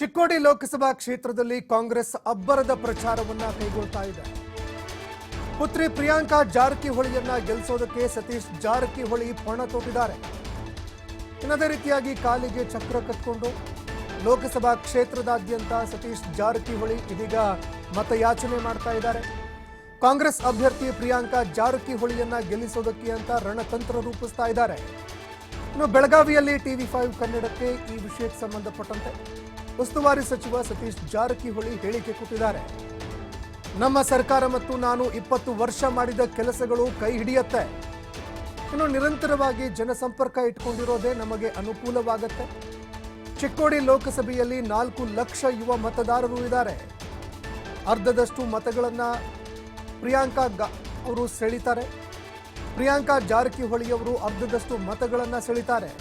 ಚಿಕ್ಕೋಡಿ ಲೋಕಸಭಾ ಕ್ಷೇತ್ರದಲ್ಲಿ ಕಾಂಗ್ರೆಸ್ ಅಬ್ಬರದ ಪ್ರಚಾರವನ್ನ ಕೈಗೊಳ್ತಾ ಇದೆ. ಪುತ್ರಿ ಪ್ರಿಯಾಂಕಾ ಜಾರಕಿಹೊಳಿಯನ್ನ ಗೆಲ್ಲಿಸೋದಕ್ಕೆ ಸತೀಶ್ ಜಾರಕಿಹೊಳಿ ಪಣ ತೊಟ್ಟಿದ್ದಾರೆ. ಇನ್ನದೇ ರೀತಿಯಾಗಿ ಕಾಲಿಗೆ ಚಕ್ರ ಕಟ್ಕೊಂಡು ಲೋಕಸಭಾ ಕ್ಷೇತ್ರದಾದ್ಯಂತ ಸತೀಶ್ ಜಾರಕಿಹೊಳಿ ಇದೀಗ ಮತಯಾಚನೆ ಮಾಡ್ತಾ ಇದ್ದಾರೆ. ಕಾಂಗ್ರೆಸ್ ಅಭ್ಯರ್ಥಿ ಪ್ರಿಯಾಂಕಾ ಜಾರಕಿಹೊಳಿಯನ್ನ ಗೆಲ್ಲಿಸೋದಕ್ಕೆ ಅಂತ ರಣತಂತ್ರ ರೂಪಿಸ್ತಾ ಇದ್ದಾರೆ. ಇನ್ನು ಬೆಳಗಾವಿಯಲ್ಲಿ TV5 ಕನ್ನಡಕ್ಕೆ ಈ ವಿಷಯಕ್ಕೆ ಸಂಬಂಧಪಟ್ಟಂತೆ ಉಸ್ತುವಾರಿ ಸಚಿವ ಸತೀಶ್ ಜಾರಕಿಹೊಳಿ ಹೇಳಿಕೆ ಕೊಟ್ಟಿದ್ದಾರೆ. ನಮ್ಮ ಸರ್ಕಾರ ಮತ್ತು ನಾನು 20 ವರ್ಷ ಮಾಡಿದ ಕೆಲಸಗಳು ಕೈ ಹಿಡಿಯುತ್ತೆ. ಇನ್ನು ನಿರಂತರವಾಗಿ ಜನಸಂಪರ್ಕ ಇಟ್ಕೊಂಡಿರೋದೇ ನಮಗೆ ಅನುಕೂಲವಾಗುತ್ತೆ. ಚಿಕ್ಕೋಡಿ ಲೋಕಸಭೆಯಲ್ಲಿ 4 ಲಕ್ಷ ಯುವ ಮತದಾರರು ಇದ್ದಾರೆ. ಅರ್ಧದಷ್ಟು ಮತಗಳನ್ನ ಪ್ರಿಯಾಂಕಾ ಅವರು ಸೆಳೀತಾರೆ. ಪ್ರಿಯಾಂಕಾ ಜಾರಕಿಹೊಳಿಯವರು ಅರ್ಧದಷ್ಟು ಮತಗಳನ್ನ ಸೆಳೀತಾರೆ.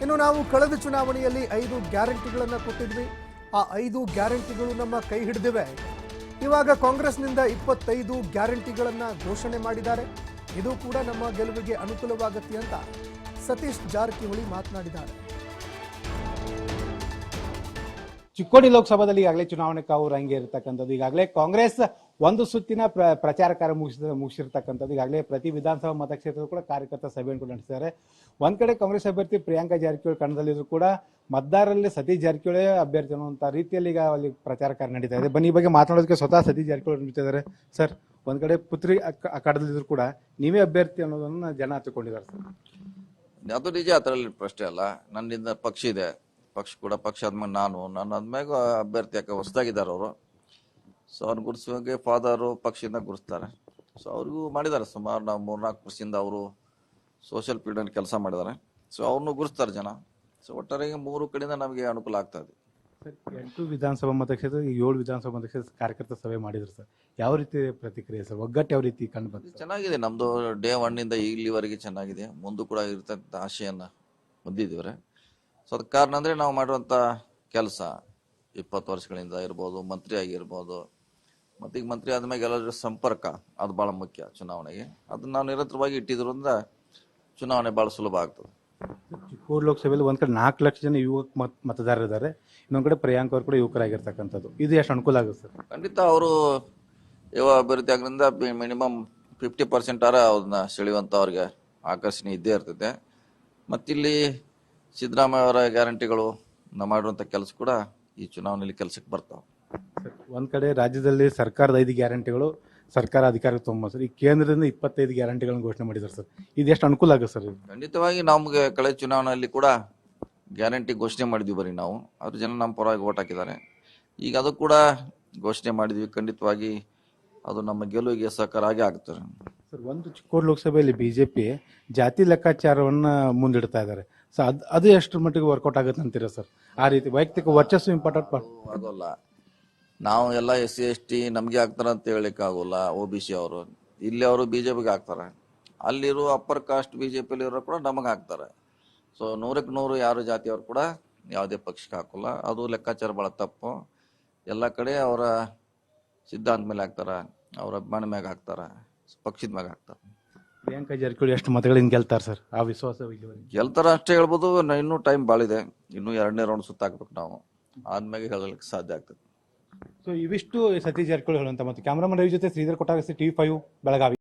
ಇನ್ನು ನಾವು ಕಳೆದ ಚುನಾವಣೆಯಲ್ಲಿ 5 ಗ್ಯಾರಂಟಿಗಳನ್ನು ಕೊಟ್ಟಿದ್ವಿ. ಆ 5 ಗ್ಯಾರಂಟಿಗಳು ನಮ್ಮ ಕೈ ಹಿಡಿದಿವೆ. ಇವಾಗ ಕಾಂಗ್ರೆಸ್ನಿಂದ 25 ಗ್ಯಾರಂಟಿಗಳನ್ನು ಘೋಷಣೆ ಮಾಡಿದ್ದಾರೆ. ಇದು ಕೂಡ ನಮ್ಮ ಗೆಲುವಿಗೆ ಅನುಕೂಲವಾಗುತ್ತೆ ಅಂತ ಸತೀಶ್ ಜಾರಕಿಹೊಳಿ ಮಾತನಾಡಿದ್ದಾರೆ. ಚಿಕ್ಕೋಡಿ ಲೋಕಸಭಾದಲ್ಲಿ ಈಗಾಗಲೇ ಚುನಾವಣೆ ಕಾವು ರಂಗೆ ಇರತಕ್ಕಂಥದ್ದು. ಈಗಾಗಲೇ ಕಾಂಗ್ರೆಸ್ ಒಂದು ಸುತ್ತಿನ ಪ್ರಚಾರ ಕಾರ್ಯ ಮುಗಿಸಿರ್ತಕ್ಕಂಥದ್ದು. ಈಗಾಗಲೇ ಪ್ರತಿ ವಿಧಾನಸಭಾ ಮತಕ್ಷೇತ್ರದ ಕೂಡ ಕಾರ್ಯಕರ್ತ ಸಭೆಯನ್ನು ಕೂಡ ನಡೆಸಿದ್ದಾರೆ. ಒಂದ್ ಕಡೆ ಕಾಂಗ್ರೆಸ್ ಅಭ್ಯರ್ಥಿ ಪ್ರಿಯಾಂಕಾ ಜಾರಕಿಹೊಳಿ ಕಣದಲ್ಲಿದ್ರು ಕೂಡ ಮತದಾರರಲ್ಲಿ ಸತೀಶ್ ಜಾರಕಿಹೊಳಿ ಅಭ್ಯರ್ಥಿ ಅನ್ನುವಂಥ ರೀತಿಯಲ್ಲಿ ಈಗ ಅಲ್ಲಿ ಪ್ರಚಾರ ಕಾರ್ಯ ನಡೀತಾ ಇದೆ. ಬನ್ನಿ ಈ ಬಗ್ಗೆ ಮಾತನಾಡೋದಕ್ಕೆ ಸ್ವತಃ ಸತೀಶ್ ಜಾರಕಿಹೊಳಿ ನಿಂತಿದ್ದಾರೆ. ಸರ್, ಒಂದ್ ಕಡೆ ಪುತ್ರಿ ಕಣದಲ್ಲಿದ್ರು ಕೂಡ ನೀವೇ ಅಭ್ಯರ್ಥಿ ಅನ್ನೋದನ್ನ ಜನ ಹಚ್ಚಿಕೊಂಡಿದ್ದಾರೆ ಸರ್. ಅದು ನಿಜ, ಅದರಲ್ಲಿ ಪ್ರಶ್ನೆ ಅಲ್ಲ. ನನ್ನಿಂದ ಪಕ್ಷ ಇದೆ, ಪಕ್ಷ ಕೂಡ ಪಕ್ಷ ಆದ್ಮೇಲೆ ನಾನು ಆದ್ಮ್ಯಾಗ ಅಭ್ಯರ್ಥಿ ಯಾಕೆ ಹೊಸದಾಗಿದ್ದಾರೆ ಅವರು. ಸೊ ಅವ್ರನ್ನ ಗುರುಸುವಾಗೆ ಫಾದರು ಪಕ್ಷದಿಂದ ಗುರುಸ್ತಾರೆ. ಸೊ ಅವ್ರಿಗೂ ಮಾಡಿದ್ದಾರೆ. ಸುಮಾರು ನಾವು 3-4 ವರ್ಷದಿಂದ ಅವರು ಸೋಷಿಯಲ್ ಫೀಲ್ಡ್ ಕೆಲಸ ಮಾಡಿದ್ದಾರೆ. ಸೊ ಅವ್ರನ್ನೂ ಗುರುಸ್ತಾರೆ ಜನ. ಸೊ ಒಟ್ಟಾರೆ 3 ಕಡೆಯಿಂದ ನಮಗೆ ಅನುಕೂಲ ಆಗ್ತಾ ಇದೆ. ಸರ್, 8 ವಿಧಾನಸಭಾ ಮತಕ್ಷೇತ್ರ 7 ವಿಧಾನಸಭಾ ಮತಕ್ಷೇತ್ರ ಕಾರ್ಯಕರ್ತ ಸಭೆ ಮಾಡಿದ್ರು ಸರ್. ಯಾವ ರೀತಿ ಪ್ರತಿಕ್ರಿಯೆ ಸರ್? ಒಗ್ಗಟ್ಟು ಯಾವ ರೀತಿ ಕಂಡು ಬಂತು? ಚೆನ್ನಾಗಿದೆ. ನಮ್ದು ಡೇ 1 ಇಂದ ಇಲ್ಲಿವರೆಗೆ ಚೆನ್ನಾಗಿದೆ. ಮುಂದೂ ಕೂಡ ಇರ್ತಕ್ಕಂಥ ಆಶೆಯನ್ನ ಹೊಂದಿದ್ದೀವ್ರೆ. ಸೊ ಅದಕ್ಕೆ ಕಾರಣ ಅಂದ್ರೆ ನಾವು ಮಾಡುವಂತ ಕೆಲಸ 20 ವರ್ಷಗಳಿಂದ ಇರ್ಬೋದು, ಮಂತ್ರಿ ಆಗಿರ್ಬೋದು, ಮತ್ತೆ ಈಗ ಮಂತ್ರಿ ಆದ್ಮೇಲೆ ಎಲ್ಲರ ಸಂಪರ್ಕ ಅದು ಬಹಳ ಮುಖ್ಯ ಚುನಾವಣೆಗೆ. ಅದನ್ನ ನಾವು ನಿರಂತರವಾಗಿ ಇಟ್ಟಿದ್ರಿಂದ ಚುನಾವಣೆ ಬಹಳ ಸುಲಭ ಆಗ್ತದೆ. ಚಿಕ್ಕೋಡಿ ಲೋಕಸಭೆಯಲ್ಲಿ ಒಂದ್ ಕಡೆ 4 ಲಕ್ಷ ಜನ ಯುವಕ ಮತದಾರರು ಇದ್ದಾರೆ. ಇನ್ನೊಂದ್ ಕಡೆ ಪ್ರಿಯಾಂಕಾ ಅವರು ಕೂಡ ಯುವಕರಾಗಿರ್ತಕ್ಕಂಥದ್ದು. ಇದು ಎಷ್ಟು ಅನುಕೂಲ ಆಗುತ್ತೆ ಸರ್? ಖಂಡಿತ ಅವರು ಯುವ ಅಭಿವೃದ್ಧಿ ಆಗಿರಿಂದ ಮಿನಿಮಮ್ 50% ಅವ್ರನ್ನ ಸೆಳೆಯುವಂತ ಅವ್ರಿಗೆ ಆಕರ್ಷಣೆ ಇದ್ದೇ ಇರ್ತದೆ. ಮತ್ತಿಲ್ಲಿ ಸಿದ್ದರಾಮಯ್ಯ ಅವರ ಗ್ಯಾರಂಟಿಗಳು ನಾವು ಮಾಡಿರುವಂತ ಕೆಲಸ ಕೂಡ ಈ ಚುನಾವಣೆಯಲ್ಲಿ ಕೆಲಸಕ್ಕೆ ಬರ್ತಾವೆ. ಒಂದ್ ಕಡೆ ರಾಜ್ಯದಲ್ಲಿ ಸರ್ಕಾರದ 5 ಗ್ಯಾರಂಟಿಗಳು ಸರ್ಕಾರ ಅಧಿಕಾರಕ್ಕೆ ತೊಗೊಂಬ ಸರ್. ಈ ಕೇಂದ್ರದಿಂದ 25 ಗ್ಯಾರಂಟಿಗಳನ್ನು ಘೋಷಣೆ ಮಾಡಿದ್ದಾರೆ ಸರ್. ಇದು ಎಷ್ಟು ಅನುಕೂಲ ಆಗುತ್ತೆ ಸರ್? ಖಂಡಿತವಾಗಿ ನಮ್ಗೆ ಕಳೆದ ಚುನಾವಣೆಯಲ್ಲಿ ಕೂಡ ಗ್ಯಾರಂಟಿ ಘೋಷಣೆ ಮಾಡಿದ್ವಿ ಬರೀ ನಾವು. ಅದ್ರ ಜನ ನಮ್ಮ ಪರವಾಗಿ ಓಟ್ ಹಾಕಿದ್ದಾರೆ. ಈಗ ಅದು ಕೂಡ ಘೋಷಣೆ ಮಾಡಿದ್ವಿ. ಖಂಡಿತವಾಗಿ ಅದು ನಮ್ಮ ಗೆಲುವಿಗೆ ಸಹಕಾರ ಆಗೇ ಆಗ್ತಾರೆ ಸರ್. ಒಂದು ಚಿಕ್ಕೋಡಿ ಲೋಕಸಭೆಯಲ್ಲಿ ಬಿಜೆಪಿ ಜಾತಿ ಲೆಕ್ಕಾಚಾರವನ್ನ ಮುಂದಿಡ್ತಾ ಇದ್ದಾರೆ. ಸೊ ಅದು ಎಷ್ಟು ಮಟ್ಟಿಗೆ ವರ್ಕೌಟ್ ಆಗುತ್ತೆ ಅಂತೀರಾ ಸರ್? ಆ ರೀತಿ ವೈಯಕ್ತಿಕ ವರ್ಚಸ್ಸು ಇಂಪಾರ್ಟೆಂಟ್ ಆಗೋಲ್ಲ. ನಾವು ಎಲ್ಲ SC ST ನಮ್ಗೆ ಹಾಕ್ತಾರ ಅಂತ ಹೇಳಿಕ್ ಆಗೋಲ್ಲ. OBC ಅವರು ಇಲ್ಲಿ ಅವರು ಬಿಜೆಪಿಗೆ ಹಾಕ್ತಾರೆ. ಅಲ್ಲಿರೋ ಅಪ್ಪರ್ ಕಾಸ್ಟ್ ಬಿಜೆಪಿಯಲ್ಲಿ ಇರೋ ಕೂಡ ನಮಗೆ ಹಾಕ್ತಾರೆ. ಸೊ 100ಕ್ಕೆ 100 ಯಾರು ಜಾತಿಯವರು ಕೂಡ ಯಾವುದೇ ಪಕ್ಷಕ್ಕೆ ಹಾಕೋಲ್ಲ. ಅದು ಲೆಕ್ಕಾಚಾರ ಬಹಳ ತಪ್ಪು. ಎಲ್ಲ ಕಡೆ ಅವರ ಸಿದ್ಧಾಂತ ಮೇಲೆ ಹಾಕ್ತಾರ, ಅವ್ರ ಅಭಿಮಾನ ಮ್ಯಾಗ ಹಾಕ್ತಾರ, ಪಕ್ಷದ ಮ್ಯಾಗ ಹಾಕ್ತಾರೆ. ಪ್ರಿಯಾಂಕಾ ಜಾರಕಿಹೊಳಿ ಎಷ್ಟು ಮತಗಳಿಂದ ಗೆಲ್ತಾರೆ ಸರ್? ಆ ವಿಶ್ವಾಸ ಗೆಲ್ತಾರ ಅಷ್ಟೇ ಹೇಳ್ಬೋದು. ಇನ್ನೂ ಟೈಮ್ ಭಾಳ ಇದೆ. ಇನ್ನೂ 2ನೇ ರೌಂಡ್ ಸುತ್ತ ಹಾಕ್ಬೇಕು ನಾವು. ಆದ್ಮೇಲೆ ಹೇಳಲಿಕ್ಕೆ ಸಾಧ್ಯ ಆಗ್ತದೆ. ಸೊ ಇವಿಷ್ಟು ಸತೀಶ್ ಜಾರಕಿಹೊಳಿ ಹೇಳುವಂತ. ಮತ್ತು ಕ್ಯಾಮರಾಮನ್ ರವಿ ಜೊತೆ ಶ್ರೀಧರ್ ಕೊಟ್ಟಾಗ TV5 ಬೆಳಗಾವಿ.